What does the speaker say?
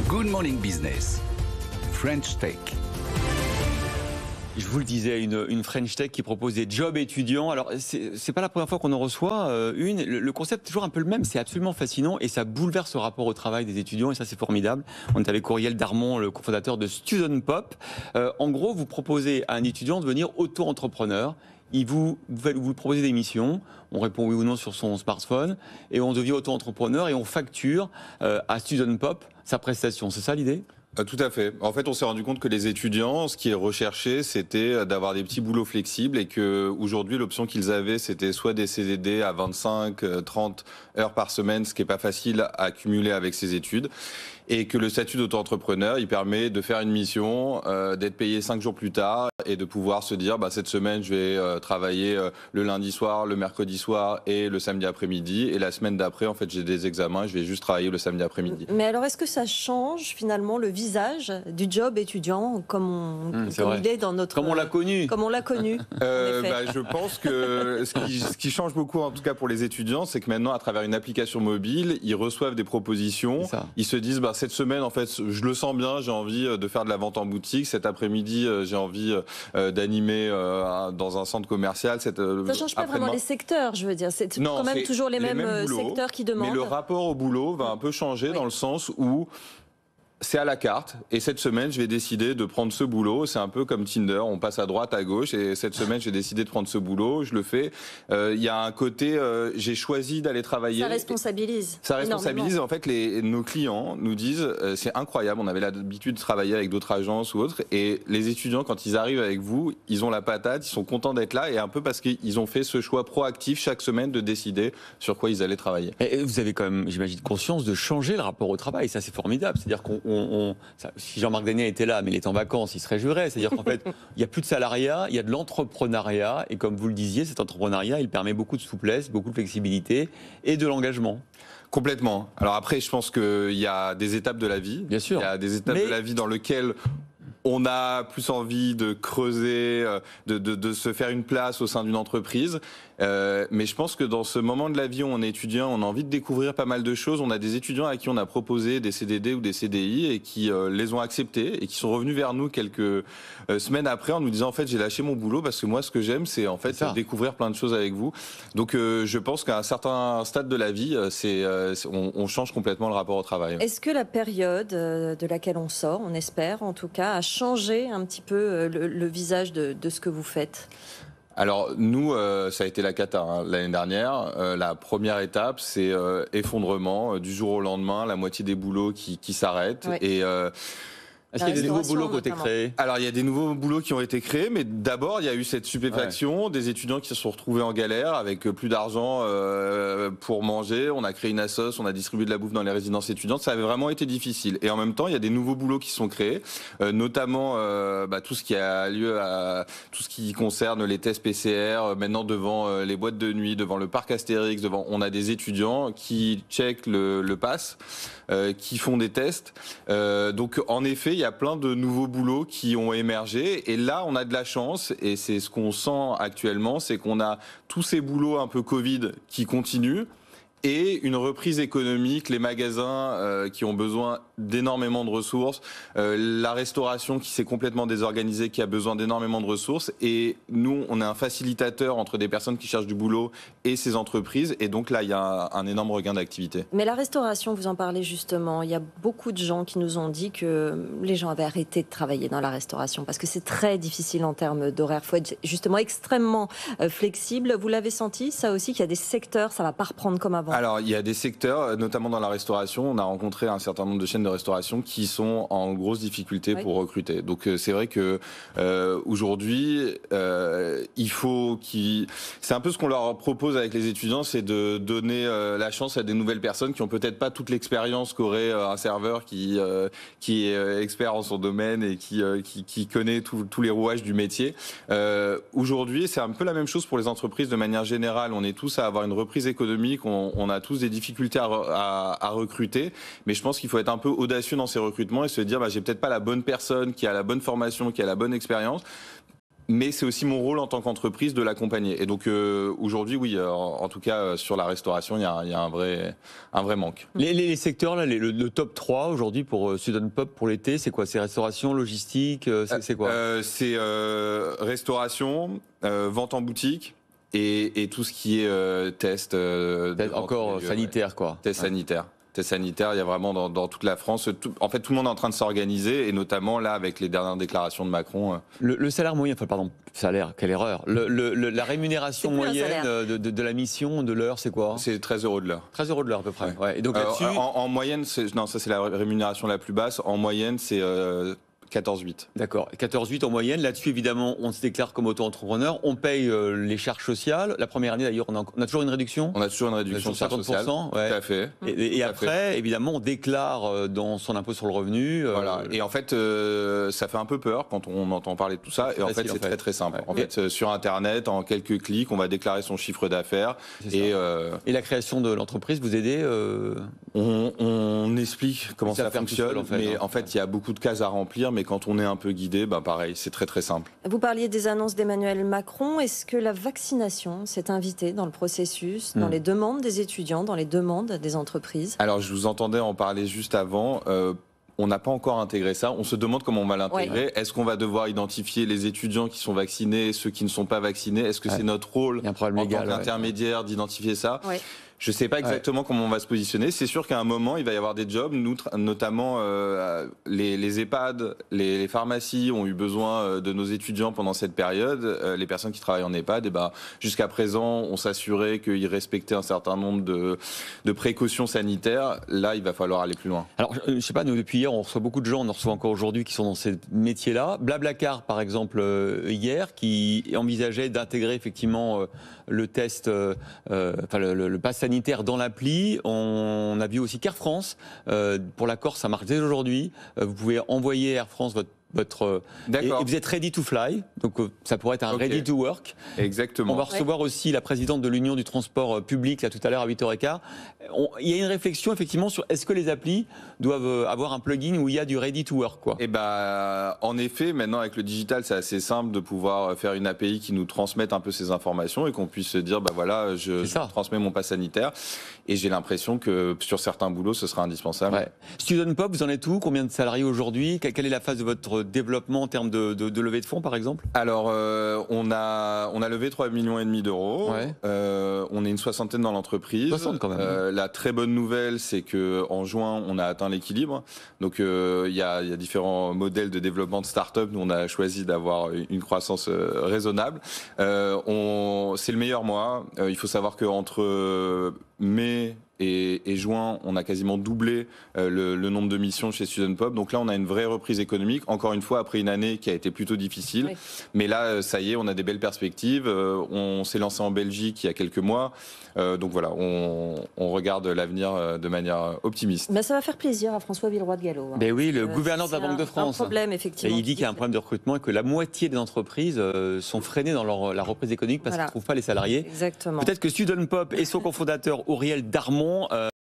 Good Morning Business, French Tech. Je vous le disais, une French Tech qui propose des jobs étudiants. Alors, c'est pas la première fois qu'on en reçoit une. Le concept est toujours un peu le même. C'est absolument fascinant et ça bouleverse le rapport au travail des étudiants et ça, c'est formidable. On est avec Auriel Darmon, le cofondateur de Student Pop. En gros, vous proposez à un étudiant de devenir auto-entrepreneur. Vous proposez des missions, on répond oui ou non sur son smartphone et on devient auto-entrepreneur et on facture à Student Pop sa prestation. C'est ça l'idée ? Tout à fait. En fait, on s'est rendu compte que les étudiants, ce qui est recherché, c'était d'avoir des petits boulots flexibles et que aujourd'hui, l'option qu'ils avaient, c'était soit des CDD à 25, 30 heures par semaine, ce qui est pas facile à cumuler avec ses études. Et que le statut d'auto-entrepreneur, il permet de faire une mission, d'être payé 5 jours plus tard et de pouvoir se dire, cette semaine, je vais travailler le lundi soir, le mercredi soir et le samedi après-midi. Et la semaine d'après, en fait, j'ai des examens, je vais juste travailler le samedi après-midi. Mais alors, est-ce que ça change finalement le visage du job étudiant comme il est dans notre... Comme on l'a connu. Comme on l'a connu. Je pense que ce qui change beaucoup, en tout cas pour les étudiants, c'est que maintenant, à travers une application mobile, ils reçoivent des propositions. Ils se disent, cette semaine, en fait, je le sens bien, j'ai envie de faire de la vente en boutique. Cet après-midi, j'ai envie d'animer dans un centre commercial. Ça ne change pas vraiment les secteurs, je veux dire. C'est quand même toujours les mêmes secteurs qui demandent. Mais le rapport au boulot va un peu changer dans le sens où c'est à la carte et cette semaine je vais décider de prendre ce boulot. C'est un peu comme Tinder, on passe à droite, à gauche et cette semaine j'ai décidé de prendre ce boulot, je le fais. Il y a un côté, j'ai choisi d'aller travailler. Ça responsabilise. Ça responsabilise. En fait, nos clients nous disent, c'est incroyable, on avait l'habitude de travailler avec d'autres agences ou autres et les étudiants quand ils arrivent avec vous, ils ont la patate, ils sont contents d'être là et un peu parce qu'ils ont fait ce choix proactif chaque semaine de décider sur quoi ils allaient travailler. Et vous avez quand même, j'imagine, conscience de changer le rapport au travail, ça c'est formidable. C'est-à-dire qu'on si Jean-Marc Daniel était là, mais il est en vacances, il se réjouirait. C'est-à-dire qu'en fait, il n'y a plus de salariat, il y a de l'entrepreneuriat. Et comme vous le disiez, cet entrepreneuriat, il permet beaucoup de souplesse, beaucoup de flexibilité et de l'engagement. Complètement. Alors après, je pense qu'il y a des étapes de la vie. Bien sûr. Il y a des étapes de la vie dans lesquelles on a plus envie de creuser, de se faire une place au sein d'une entreprise. Mais je pense que dans ce moment de la vie où on est étudiant, on a envie de découvrir pas mal de choses. On a des étudiants à qui on a proposé des CDD ou des CDI et qui les ont acceptés et qui sont revenus vers nous quelques semaines après en nous disant en fait j'ai lâché mon boulot parce que moi ce que j'aime c'est en fait découvrir plein de choses avec vous. Donc je pense qu'à un certain stade de la vie, on change complètement le rapport au travail. Est-ce que la période de laquelle on sort, on espère en tout cas, a changé un petit peu le visage de ce que vous faites ? Alors nous, ça a été la cata l'année dernière. La première étape, c'est effondrement du jour au lendemain, la moitié des boulots qui s'arrêtent. Ouais. Et est-ce qu'il y a des nouveaux boulots qui ont été créés ? Alors il y a des nouveaux boulots qui ont été créés, mais d'abord il y a eu cette stupéfaction des étudiants qui se sont retrouvés en galère avec plus d'argent pour manger. On a créé une assoce, on a distribué de la bouffe dans les résidences étudiantes. Ça avait vraiment été difficile. Et en même temps, il y a des nouveaux boulots qui sont créés, notamment tout ce qui a lieu à tout ce qui concerne les tests PCR. Maintenant devant les boîtes de nuit, devant le parc Astérix, on a des étudiants qui checkent le pass, qui font des tests. Donc en effet, il y a plein de nouveaux boulots qui ont émergé et là on a de la chance et c'est ce qu'on sent actuellement, c'est qu'on a tous ces boulots un peu Covid qui continuent et une reprise économique, les magasins qui ont besoin d'énormément de ressources, la restauration qui s'est complètement désorganisée, qui a besoin d'énormément de ressources et nous on est un facilitateur entre des personnes qui cherchent du boulot et ces entreprises et donc là il y a un énorme regain d'activité. Mais la restauration, vous en parlez justement, il y a beaucoup de gens qui nous ont dit que les gens avaient arrêté de travailler dans la restauration parce que c'est très difficile en termes d'horaire, il faut être justement extrêmement flexible. Vous l'avez senti ça aussi qu'il y a des secteurs, ça ne va pas reprendre comme avant? Alors, il y a des secteurs, notamment dans la restauration, on a rencontré un certain nombre de chaînes de restauration qui sont en grosse difficulté pour recruter. Donc, c'est vrai que aujourd'hui, il faut c'est un peu ce qu'on leur propose avec les étudiants, c'est de donner la chance à des nouvelles personnes qui ont peut-être pas toute l'expérience qu'aurait un serveur qui est expert en son domaine et qui connaît tous les rouages du métier. Aujourd'hui, c'est un peu la même chose pour les entreprises de manière générale. On est tous à avoir une reprise économique, on a tous des difficultés à recruter, mais je pense qu'il faut être un peu audacieux dans ces recrutements et se dire j'ai peut-être pas la bonne personne qui a la bonne formation, qui a la bonne expérience. Mais c'est aussi mon rôle en tant qu'entreprise de l'accompagner. Et donc aujourd'hui, oui, en tout cas sur la restauration, il y a un vrai manque. Les secteurs, là, le top 3 aujourd'hui pour Student Pop pour l'été, c'est quoi? C'est restauration, logistique, c'est quoi? C'est restauration, vente en boutique et tout ce qui est test. Encore sanitaire, quoi. Test sanitaire. Test sanitaire, il y a vraiment dans toute la France. En fait, tout le monde est en train de s'organiser, et notamment là, avec les dernières déclarations de Macron. Le salaire moyen, enfin, pardon, salaire, quelle erreur. La rémunération moyenne de la mission, de l'heure, c'est quoi? C'est 13 € de l'heure. 13 € de l'heure à peu près. Ouais. Et donc là-dessus. En moyenne, non, ça c'est la rémunération la plus basse. En moyenne, c'est 14,8. D'accord, 14,8 en moyenne. Là-dessus, évidemment, on se déclare comme auto-entrepreneur. On paye les charges sociales. La première année, d'ailleurs, on a toujours une réduction. On a toujours une réduction de charges sociales. Ouais. Tout à fait. Et après, évidemment, on déclare dans son impôt sur le revenu. Voilà. Et en fait, ça fait un peu peur quand on entend parler de tout ça. Et en fait, c'est très très simple. Ouais. En fait, sur Internet, en quelques clics, on va déclarer son chiffre d'affaires. Et la création de l'entreprise, vous aidez on explique comment ça fonctionne. Seul, en fait, mais en fait, il y a beaucoup de cases à remplir. Mais quand on est un peu guidé, pareil, c'est très très simple. Vous parliez des annonces d'Emmanuel Macron. Est-ce que la vaccination s'est invitée dans le processus, dans les demandes des étudiants, dans les demandes des entreprises? Alors, je vous entendais en parler juste avant. On n'a pas encore intégré ça. On se demande comment on va l'intégrer. Ouais. Est-ce qu'on va devoir identifier les étudiants qui sont vaccinés, ceux qui ne sont pas vaccinés? Est-ce que c'est notre rôle en tant qu'intermédiaire d'identifier ça? Je ne sais pas exactement comment on va se positionner. C'est sûr qu'à un moment, il va y avoir des jobs. Nous, notamment les EHPAD, les pharmacies ont eu besoin de nos étudiants pendant cette période. Les personnes qui travaillent en EHPAD, jusqu'à présent, on s'assurait qu'ils respectaient un certain nombre de précautions sanitaires. Là, il va falloir aller plus loin. Alors, je ne sais pas, nous, depuis hier, on reçoit beaucoup de gens, on en reçoit encore aujourd'hui, qui sont dans ces métiers-là. Blablacar, par exemple, hier, qui envisageait d'intégrer effectivement le test, le pass sanitaire dans l'appli. On a vu aussi qu'Air France, pour la Corse, ça marche dès aujourd'hui. Vous pouvez envoyer Air France votre et vous êtes ready to fly, donc ça pourrait être un ready to work. Exactement. On va recevoir aussi la présidente de l'Union du transport public là tout à l'heure à 8h15. Il y a une réflexion effectivement sur est-ce que les applis doivent avoir un plugin où il y a du ready to work, quoi. Et en effet, maintenant avec le digital, c'est assez simple de pouvoir faire une API qui nous transmette un peu ces informations et qu'on puisse se dire voilà, je transmets mon pass sanitaire. Et j'ai l'impression que sur certains boulots, ce sera indispensable. Ouais. Student Pop, vous en êtes où? Combien de salariés aujourd'hui? Quelle est la phase de votre développement en termes de levée de fonds, par exemple? Alors, on a levé 3,5 millions d'euros. Ouais. On est une soixantaine dans l'entreprise. 60 quand même. La très bonne nouvelle, c'est qu'en juin, on a atteint l'équilibre. Donc, il y a différents modèles de développement de start-up. Nous, on a choisi d'avoir une croissance raisonnable. C'est le meilleur mois. Il faut savoir qu'entre mai et juin, on a quasiment doublé le nombre de missions chez Student Pop. Donc là, on a une vraie reprise économique. Encore une fois, après une année qui a été plutôt difficile. Oui. Mais là, ça y est, on a des belles perspectives. On s'est lancé en Belgique il y a quelques mois. Donc voilà, on regarde l'avenir de manière optimiste. Mais ça va faire plaisir à François Villeroy de Galhau. Ben oui, le gouverneur de la Banque de France. Un problème, effectivement. Et il dit qu'il y a un problème de recrutement et que la moitié des entreprises sont freinées dans la reprise économique parce qu'ils ne trouvent pas les salariés. Exactement. Peut-être que Student Pop et son cofondateur Auriel Darmon